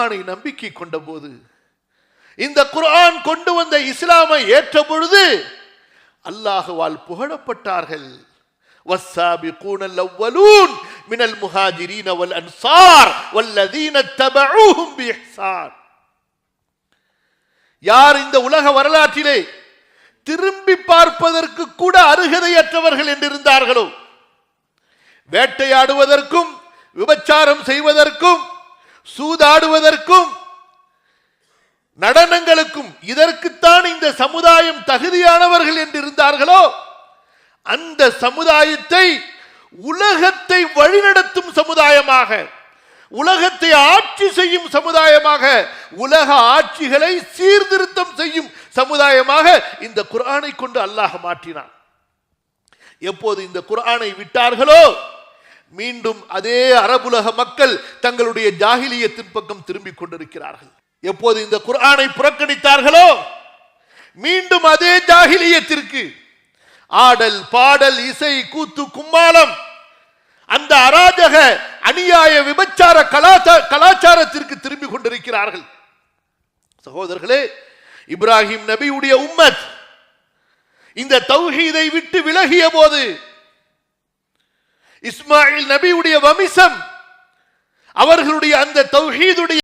குர்ஆனை நம்பிக்கை கொண்ட போது, இந்த குர்ஆன் கொண்டு வந்த இஸ்லாமை ஏற்ற பொழுது அல்லாஹ்வால் புகழப்பட்டார்கள். والسابقون الأولون من المهاجرين والأنصار والذين اتبعوهم بإحسان. யார் இந்த உலக வரலாற்றிலே திரும்பி பார்ப்பதற்கு கூட அருகதையற்றவர்கள் என்றிருந்தார்களோ, வேட்டையாடுவதற்கும் விபச்சாரம் செய்வதற்கும் சூதாடுவதற்கும் நடனங்களுக்கும் இதற்குத்தான் இந்த சமுதாயம் தகுதியானவர்கள் என்றிருந்தார்களோ, அந்த சமுதாயத்தை உலகத்தை வழிநடத்தும் சமுதாயமாக, உலகத்தை ஆட்சி செய்யும் சமுதாயமாக, உலக ஆட்சிகளை சீர்திருத்தம் செய்யும் சமுதாயமாக இந்த குர்ஆனை கொண்டு அல்லாஹ் மாற்றினான். எப்போது இந்த குர்ஆனை விட்டார்களோ, மீண்டும் அதே அரபுலக மக்கள் தங்களுடைய ஜாஹிலியத்தின் பக்கம் திரும்பிக் கொண்டிருக்கிறார்கள். எப்போது இந்த குர்ஆனை புறக்கணித்தார்களோ, மீண்டும் அதே ஜாஹிலியத்திற்கு, ஆடல் பாடல் இசை கூத்து கும்மாளம், அந்த அராஜக அநியாய விபச்சார கலாச்சாரத்திற்கு திரும்பிக் கொண்டிருக்கிறார்கள். சகோதரர்களே, இப்ராஹிம் நபியுடைய உம்மத் இந்த தௌஹீதை விட்டு விலகிய போது, இஸ்மாயில் நபியுடைய வம்சம் அவர்களுடைய அந்த தௌஹீதுடைய